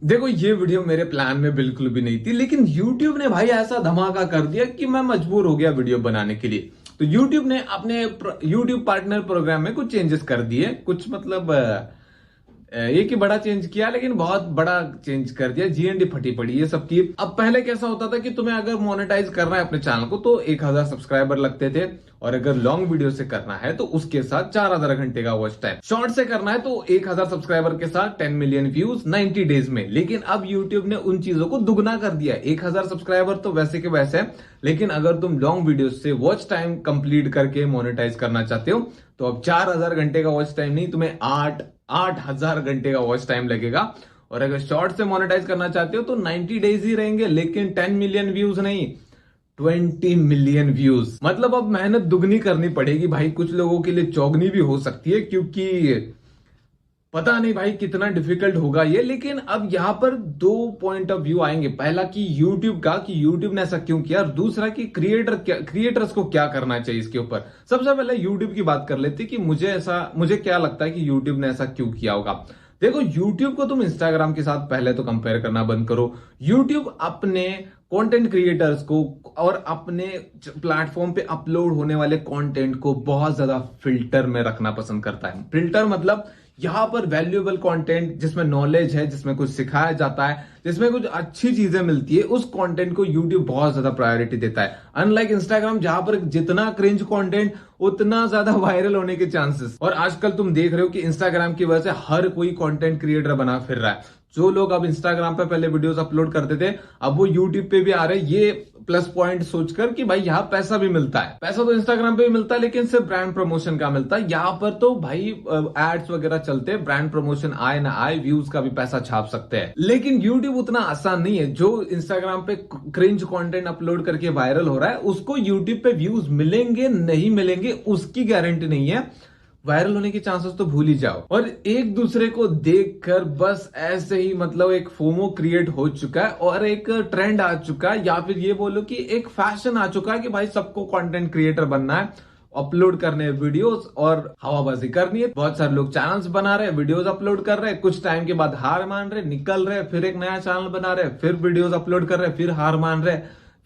देखो ये वीडियो मेरे प्लान में बिल्कुल भी नहीं थी, लेकिन YouTube ने भाई ऐसा धमाका कर दिया कि मैं मजबूर हो गया वीडियो बनाने के लिए। तो YouTube ने अपने YouTube पार्टनर प्रोग्राम में कुछ चेंजेस कर दिए, कुछ मतलब एक ही बड़ा चेंज किया, लेकिन बहुत बड़ा चेंज कर दिया। जीएनडी फटी पड़ी ये सबकी। अब पहले कैसा होता था कि तुम्हें अगर मोनेटाइज करना है अपने चैनल को तो 1000 सब्सक्राइबर लगते थे, और अगर लॉन्ग वीडियो से करना है तो उसके साथ 4000 घंटे का वॉच टाइम। शॉर्ट से करना है तो 1000 सब्सक्राइबर के साथ 10 मिलियन व्यूज 90 डेज में। लेकिन अब यूट्यूब ने उन चीजों को दुगना कर दिया। 1000 सब्सक्राइबर तो वैसे के वैसे है, लेकिन अगर तुम लॉन्ग वीडियो से वॉच टाइम कंप्लीट करके मोनेटाइज करना चाहते हो तो अब 4000 घंटे का वॉच टाइम नहीं, तुम्हें 8000 घंटे का वॉच टाइम लगेगा। और अगर शॉर्ट से मोनेटाइज करना चाहते हो तो 90 डेज ही रहेंगे, लेकिन 10 मिलियन व्यूज नहीं, 20 मिलियन व्यूज। मतलब अब मेहनत दुगनी करनी पड़ेगी भाई। कुछ लोगों के लिए चौगनी भी हो सकती है, क्योंकि पता नहीं भाई कितना डिफिकल्ट होगा ये। लेकिन अब यहां पर दो पॉइंट ऑफ व्यू आएंगे। पहला कि यूट्यूब का, कि यूट्यूब ने ऐसा क्यों किया, और दूसरा कि क्रिएटर्स को क्या करना चाहिए इसके ऊपर। सबसे पहले यूट्यूब की बात कर लेते कि मुझे क्या लगता है कि यूट्यूब ने ऐसा क्यों किया होगा। देखो, यूट्यूब को तुम इंस्टाग्राम के साथ पहले तो कंपेयर करना बंद करो। यूट्यूब अपने कंटेंट क्रिएटर्स को और अपने प्लेटफॉर्म पे अपलोड होने वाले कंटेंट को बहुत ज्यादा फिल्टर में रखना पसंद करता है। फिल्टर मतलब यहां पर वैल्यूएबल कंटेंट जिसमें नॉलेज है, जिसमें कुछ सिखाया जाता है, जिसमें कुछ अच्छी चीजें मिलती है, उस कंटेंट को यूट्यूब बहुत ज्यादा प्रायोरिटी देता है। अनलाइक इंस्टाग्राम जहां पर जितना क्रिंज कंटेंट उतना ज्यादा वायरल होने के चांसेस। और आजकल तुम देख रहे हो कि इंस्टाग्राम की वजह से हर कोई कंटेंट क्रिएटर बना फिर रहा है। जो लोग अब इंस्टाग्राम पे पहले वीडियोस अपलोड करते थे, अब वो यूट्यूब पे भी आ रहे हैं, ये प्लस पॉइंट सोचकर कि भाई यहाँ पैसा भी मिलता है। पैसा तो इंस्टाग्राम पे भी मिलता है, लेकिन सिर्फ ब्रांड प्रमोशन का मिलता है। यहाँ पर तो भाई एड्स वगैरह चलते हैं, ब्रांड प्रमोशन आए ना आए, व्यूज का भी पैसा छाप सकते हैं। लेकिन यूट्यूब उतना आसान नहीं है। जो इंस्टाग्राम पे क्रिंज कंटेंट अपलोड करके वायरल हो रहा है, उसको यूट्यूब पे व्यूज मिलेंगे नहीं मिलेंगे उसकी गारंटी नहीं है। वायरल होने के चांसेस तो भूल ही जाओ। और एक दूसरे को देखकर बस ऐसे ही मतलब एक फोमो क्रिएट हो चुका है, और एक ट्रेंड आ चुका है, या फिर ये बोलो कि एक फैशन आ चुका है कि भाई सबको कंटेंट क्रिएटर बनना है, अपलोड करने वीडियोस और हवाबाजी करनी है। बहुत सारे लोग चैनल्स बना रहे हैं, वीडियोस अपलोड कर रहे हैं, कुछ टाइम के बाद हार मान रहे, निकल रहे, फिर एक नया चैनल बना रहे, फिर वीडियोस अपलोड कर रहे, फिर हार मान रहे,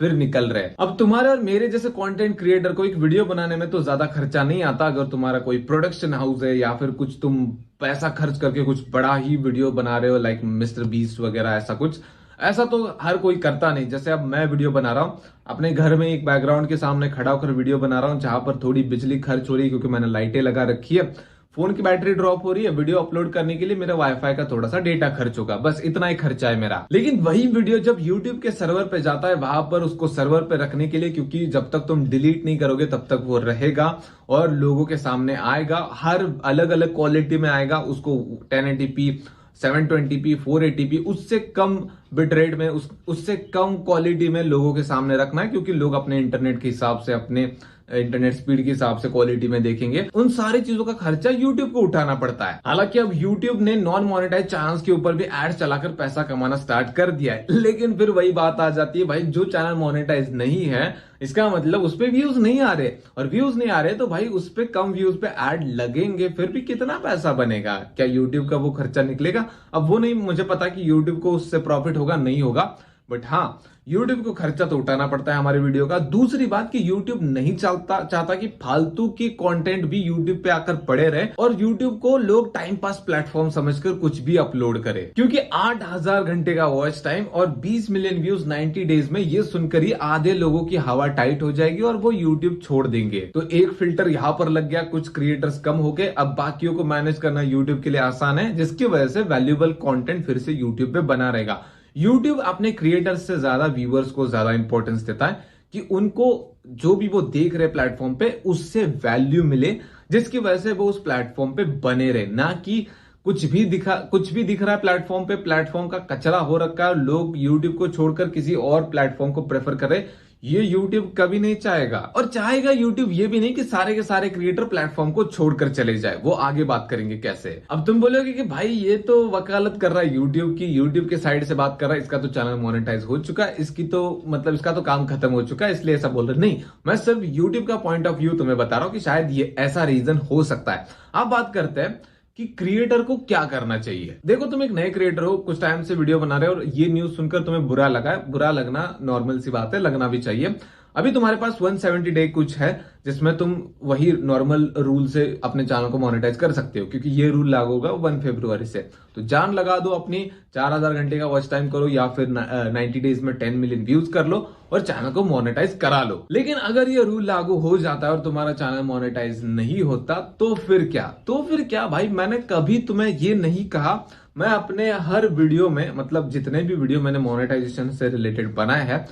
फिर निकल रहे। अब तुम्हारे और मेरे जैसे कंटेंट क्रिएटर को एक वीडियो बनाने में तो ज्यादा खर्चा नहीं आता। अगर तुम्हारा कोई प्रोडक्शन हाउस है, या फिर कुछ तुम पैसा खर्च करके कुछ बड़ा ही वीडियो बना रहे हो, लाइक मिस्टर बीस्ट वगैरह, ऐसा कुछ, ऐसा तो हर कोई करता नहीं। जैसे अब मैं वीडियो बना रहा हूँ अपने घर में, एक बैकग्राउंड के सामने खड़ा होकर वीडियो बना रहा हूँ, जहां पर थोड़ी बिजली खर्च हो रही है क्योंकि मैंने लाइटें लगा रखी है, फोन की बैटरी ड्रॉप हो रही है, वीडियो अपलोड करने के लिए मेरा वाईफाई का थोड़ा सा डेटा खर्च होगा, बस इतना ही खर्चा है मेरा। लेकिन वही वीडियो जब यूट्यूब के सर्वर पे जाता है, वहां पर उसको सर्वर पे रखने के लिए, क्योंकि जब तक तुम डिलीट नहीं करोगे तब तक वो रहेगा और लोगों के सामने आएगा, हर अलग अलग क्वालिटी में आएगा। उसको 1080p 720p 480p उससे कम बिटरेट में, उससे कम क्वालिटी में लोगों के सामने रखना है, क्योंकि लोग अपने इंटरनेट के हिसाब से, अपने इंटरनेट स्पीड के हिसाब से क्वालिटी में देखेंगे। उन सारी चीजों का खर्चा यूट्यूब को उठाना पड़ता है। हालांकि अब यूट्यूब ने नॉन मोनेटाइज चैनल्स के ऊपर भी एड चलाकर पैसा कमाना स्टार्ट कर दिया है। लेकिन फिर वही बात आ जाती है भाई, जो चैनल मोनेटाइज नहीं है इसका मतलब उस पर व्यूज नहीं आ रहे, और व्यूज नहीं आ रहे तो भाई उस पर कम व्यूज पे एड लगेंगे, फिर भी कितना पैसा बनेगा? क्या यूट्यूब का वो खर्चा निकलेगा? अब वो नहीं मुझे पता कि यूट्यूब को उससे प्रॉफिट होगा नहीं होगा, बट हाँ, यूट्यूब को खर्चा तो उठाना पड़ता है हमारे वीडियो का। दूसरी बात कि यूट्यूब नहीं चाहता कि फालतू की कंटेंट भी यूट्यूब पे आकर पड़े रहे, और यूट्यूब को लोग टाइम पास प्लेटफॉर्म समझकर कुछ भी अपलोड करे। क्योंकि 8000 घंटे का वॉच टाइम और 20 मिलियन व्यूज 90 डेज में, ये सुनकर ही आधे लोगों की हवा टाइट हो जाएगी और वो यूट्यूब छोड़ देंगे। तो एक फिल्टर यहां पर लग गया, कुछ क्रिएटर्स कम हो गए, अब बाकियों को मैनेज करना यूट्यूब के लिए आसान है, जिसकी वजह से वैल्यूएबल कंटेंट फिर से यूट्यूब पे बना रहेगा। यूट्यूब अपने क्रिएटर्स से ज्यादा व्यूअर्स को ज्यादा इंपॉर्टेंस देता है कि उनको जो भी वो देख रहे प्लेटफॉर्म पे उससे वैल्यू मिले, जिसकी वजह से वो उस प्लेटफॉर्म पे बने रहे। ना कि कुछ भी दिख रहा है प्लेटफॉर्म पे, प्लेटफॉर्म का कचरा हो रखा है, लोग यूट्यूब को छोड़कर किसी और प्लेटफॉर्म को प्रेफर करें, ये यूट्यूब कभी नहीं चाहेगा। और चाहेगा यूट्यूब ये भी नहीं कि सारे के सारे क्रिएटर प्लेटफॉर्म को छोड़कर चले जाए। वो आगे बात करेंगे कैसे। अब तुम बोलोगे कि भाई ये तो वकालत कर रहा है यूट्यूब की, यूट्यूब के साइड से बात कर रहा है, इसका तो चैनल मोनेटाइज हो चुका है, इसकी तो मतलब इसका तो काम खत्म हो चुका है, इसलिए ऐसा बोल रहे। नहीं, मैं सिर्फ यूट्यूब का पॉइंट ऑफ व्यू तुम्हें बता रहा हूं कि शायद ये ऐसा रीजन हो सकता है। अब बात करते हैं कि क्रिएटर को क्या करना चाहिए। देखो तुम एक नए क्रिएटर हो, कुछ टाइम से वीडियो बना रहे हो और ये न्यूज सुनकर तुम्हें बुरा लगा है। बुरा लगना नॉर्मल सी बात है, लगना भी चाहिए। अभी तुम्हारे पास 170 डे कुछ है जिसमें तुम वही नॉर्मल रूल से अपने चैनल को मोनेटाइज कर सकते हो, क्योंकि ये रूल लागू होगा 1 फरवरी से। तो जान लगा दो अपनी, 4000 घंटे का वॉच टाइम करो या फिर 90 डेज में 10 मिलियन व्यूज कर लो और चैनल को मोनेटाइज करा लो। लेकिन अगर ये रूल लागू हो जाता है और तुम्हारा चैनल मोनेटाइज नहीं होता तो फिर क्या भाई। मैंने कभी तुम्हें ये नहीं कहा, मैं अपने हर वीडियो में, मतलब जितने भी वीडियो मैंने मोनेटाइजेशन से रिलेटेड बनाए हैं,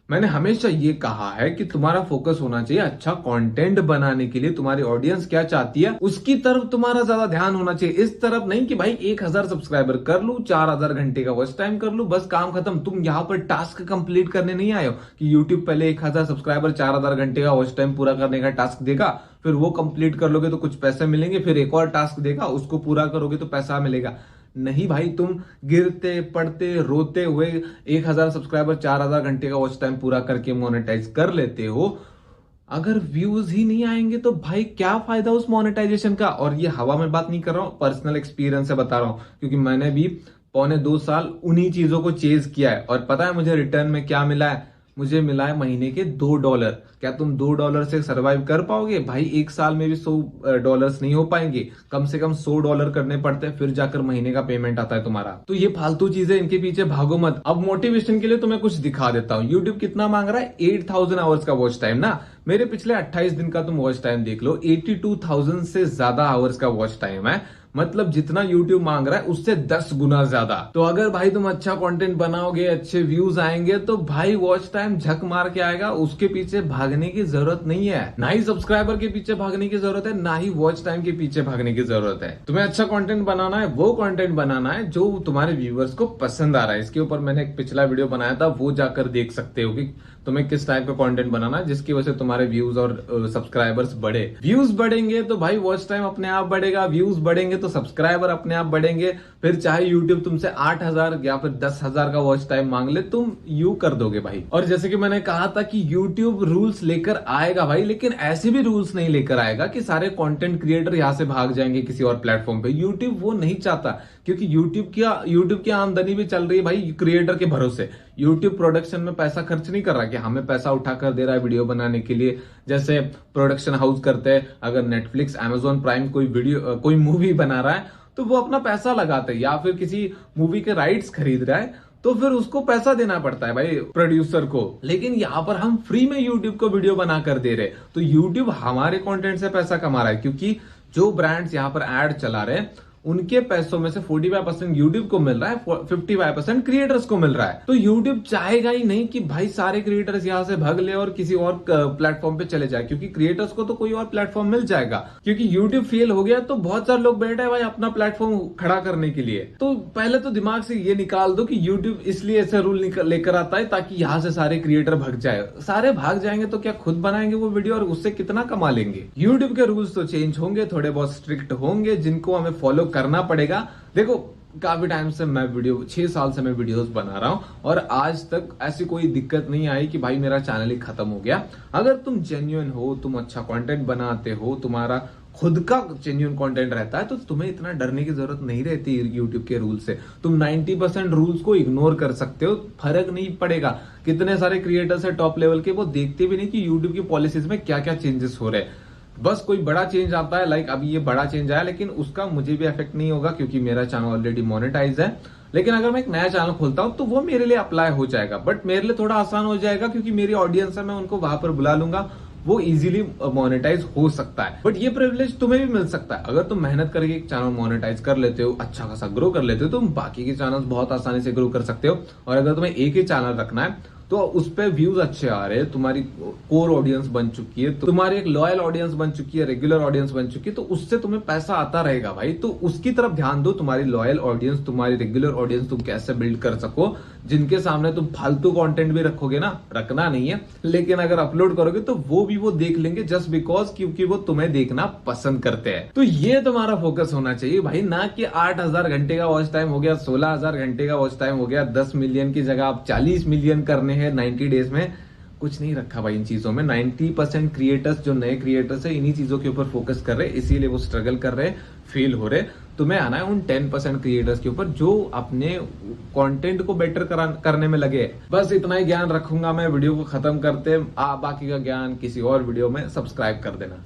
मैंने हमेशा ये कहा है कि तुम्हारा फोकस होना चाहिए अच्छा कंटेंट बनाने के लिए। तुम्हारी ऑडियंस क्या चाहती है उसकी तरफ तुम्हारा ज्यादा ध्यान होना चाहिए, इस तरफ नहीं कि भाई 1000 सब्सक्राइबर कर लूं, 4000 घंटे का वॉच टाइम कर लूं, बस काम खत्म। तुम यहाँ पर टास्क कंप्लीट करने नहीं आए हो कि यूट्यूब पहले 1000 सब्सक्राइबर 4000 घंटे का वॉच टाइम पूरा करने का टास्क देगा, फिर वो कंप्लीट कर लोगे तो कुछ पैसे मिलेंगे, फिर एक और टास्क देगा, उसको पूरा करोगे तो पैसा मिलेगा। नहीं भाई, तुम गिरते पड़ते रोते हुए 1000 सब्सक्राइबर 4000 घंटे का वॉच टाइम पूरा करके मोनेटाइज कर लेते हो। अगर व्यूज ही नहीं आएंगे तो भाई क्या फायदा उस मोनेटाइजेशन का। और ये हवा में बात नहीं कर रहा हूं, पर्सनल एक्सपीरियंस से बता रहा हूं, क्योंकि मैंने भी 1.25 साल उन्हीं चीजों को चेज किया है। और पता है मुझे रिटर्न में क्या मिला है? मुझे मिला है महीने के $2। क्या तुम $2 से सरवाइव कर पाओगे? भाई एक साल में भी $100 नहीं हो पाएंगे, कम से कम $100 करने पड़ते हैं, फिर जाकर महीने का पेमेंट आता है तुम्हारा। तो ये फालतू चीजें, इनके पीछे भागो मत। अब मोटिवेशन के लिए तुम्हें कुछ दिखा देता हूँ। यूट्यूब कितना मांग रहा है? 8000 आवर्स का वॉच टाइम ना। मेरे पिछले 28 दिन का तुम वॉच टाइम देख लो, 82,000 से ज्यादा आवर्स का वॉच टाइम है। मतलब जितना YouTube मांग रहा है उससे 10 गुना ज्यादा। तो अगर भाई तुम अच्छा कंटेंट बनाओगे, अच्छे व्यूज आएंगे, तो भाई वॉच टाइम झक मार के आएगा। उसके पीछे भागने की जरूरत नहीं है, ना ही सब्सक्राइबर के पीछे भागने की जरूरत है, ना ही वॉच टाइम के पीछे भागने की जरूरत है। तुम्हें अच्छा कंटेंट बनाना है, वो कंटेंट बनाना है जो तुम्हारे व्यूअर्स को पसंद आ रहा है। इसके ऊपर मैंने एक पिछला वीडियो बनाया था, वो जाकर देख सकते हो कि तुम्हें किस टाइप का कंटेंट बनाना है जिसकी वजह से तुम्हारे व्यूज और सब्सक्राइबर्स बढ़े। व्यूज बढ़ेंगे तो भाई वॉच टाइम अपने आप बढ़ेगा, व्यूज बढ़ेंगे तो सब्सक्राइबर अपने आप बढ़ेंगे। फिर चाहे यूट्यूब तुमसे 8000 या फिर 10,000 का वॉच टाइम मांग ले, तुम यू कर दोगे भाई। और जैसे कि मैंने कहा था कि यूट्यूब रूल्स लेकर आएगा भाई, लेकिन ऐसे भी रूल्स नहीं लेकर आएगा कि सारे कंटेंट क्रिएटर यहां से भाग जाएंगे किसी और प्लेटफॉर्म पे। यूट्यूब वो नहीं चाहता, क्योंकि यूट्यूब की आमदनी भी चल रही है भाई क्रिएटर के भरोसे। यूट्यूब प्रोडक्शन में पैसा खर्च नहीं कर रहा कि हमें पैसा उठाकर दे रहा है वीडियो बनाने के लिए, जैसे प्रोडक्शन हाउस करते हैं। अगर नेटफ्लिक्स, अमेजोन प्राइम कोई मूवी बना रहा है तो वो अपना पैसा लगाते हैं, या फिर किसी मूवी के राइट्स खरीद रहा है तो फिर उसको पैसा देना पड़ता है भाई प्रोड्यूसर को। लेकिन यहाँ पर हम फ्री में यूट्यूब को वीडियो बनाकर दे रहे, तो यूट्यूब हमारे कंटेंट से पैसा कमा रहा है, क्योंकि जो ब्रांड्स यहाँ पर एड चला रहे हैं उनके पैसों में से 45% यूट्यूब को मिल रहा है, 55% क्रिएटर्स को मिल रहा है। तो यूट्यूब चाहेगा ही नहीं कि भाई सारे क्रिएटर्स यहां से भाग ले और किसी और प्लेटफॉर्म पे चले जाए, क्योंकि क्रिएटर्स को तो कोई और प्लेटफॉर्म मिल जाएगा। क्योंकि यूट्यूब फेल हो गया तो बहुत सारे लोग बैठे हैं भाई अपना प्लेटफॉर्म खड़ा करने के लिए। तो पहले तो दिमाग से ये निकाल दो कि यूट्यूब इसलिए ऐसे रूल लेकर आता है ताकि यहाँ से सारे क्रिएटर भाग जाए। सारे भाग जाएंगे तो क्या खुद बनाएंगे वो वीडियो और उससे कितना कमा लेंगे? यूट्यूब के रूल्स तो चेंज होंगे, थोड़े बहुत स्ट्रिक्ट होंगे, जिनको हमें फॉलो करना पड़ेगा। देखो काफी टाइम से मैं 6 साल से मैं वीडियोस बना रहा हूं और आज तक ऐसी कोई दिक्कत नहीं आई कि भाई मेरा चैनल ही खत्म हो गया। अगर तुम जेन्युइन हो, तुम अच्छा कंटेंट बनाते हो, तुम्हारा खुद का जेन्युइन कंटेंट रहता है, तो तुम्हें इतना डरने की जरूरत नहीं रहती यूट्यूब के रूल से। तुम 90% रूल्स को इग्नोर कर सकते हो, फर्क नहीं पड़ेगा। कितने सारे क्रिएटर्स है टॉप लेवल के, वो देखते भी नहीं कि यूट्यूब की पॉलिसीज में क्या क्या चेंजेस हो रहे हैं। बस कोई बड़ा चेंज आता है, लाइक अभी ये बड़ा चेंज आया, लेकिन उसका मुझे भी इफेक्ट नहीं होगा क्योंकि मेरा चैनल ऑलरेडी मोनेटाइज है। लेकिन अगर मैं एक नया चैनल खोलता हूं तो वो मेरे लिए अप्लाई हो जाएगा, बट मेरे लिए थोड़ा आसान हो जाएगा क्योंकि मेरी ऑडियंस है, मैं उनको वहां पर बुला लूंगा, वो इजीली मोनेटाइज हो सकता है। बट ये प्रिविलेज तुम्हें भी मिल सकता है अगर तुम मेहनत करके एक चैनल मोनेटाइज कर लेते हो, अच्छा खासा ग्रो कर लेते हो, तो तुम बाकी के चैनल बहुत आसानी से ग्रो कर सकते हो। और अगर तुम्हें एक ही चैनल रखना है तो उस पे व्यूज अच्छे आ रहे हैं, तुम्हारी कोर ऑडियंस बन चुकी है, तुम्हारी एक लॉयल ऑडियंस बन चुकी है, रेगुलर ऑडियंस बन चुकी है, तो उससे तुम्हें पैसा आता रहेगा भाई। तो उसकी तरफ ध्यान दो, तुम्हारी लॉयल ऑडियंस, तुम्हारी रेगुलर ऑडियंस तुम कैसे बिल्ड कर सको, जिनके सामने तुम फालतू कंटेंट भी रखोगे ना, रखना नहीं है, लेकिन अगर अपलोड करोगे तो वो भी वो देख लेंगे जस्ट बिकॉज क्योंकि वो तुम्हें देखना पसंद करते हैं। तो ये तुम्हारा फोकस होना चाहिए भाई, ना कि 8000 घंटे का वॉच टाइम हो गया, 16000 घंटे का वॉच टाइम हो गया, 10 मिलियन की जगह आप 40 मिलियन करने हैं 90 डेज में। कुछ नहीं रखा भाई इन चीजों में। 90% क्रिएटर्स जो नए क्रिएटर्स है इन्हीं चीजों के ऊपर फोकस कर रहे हैं, इसीलिए वो स्ट्रगल कर रहे हैं, फेल हो रहे। तुम्हें आना है उन 10% क्रिएटर्स के ऊपर जो अपने कंटेंट को बेटर करने में लगे। बस इतना ही ज्ञान रखूंगा मैं वीडियो को खत्म करते। बाकी का ज्ञान किसी और वीडियो में सब्सक्राइब कर देना।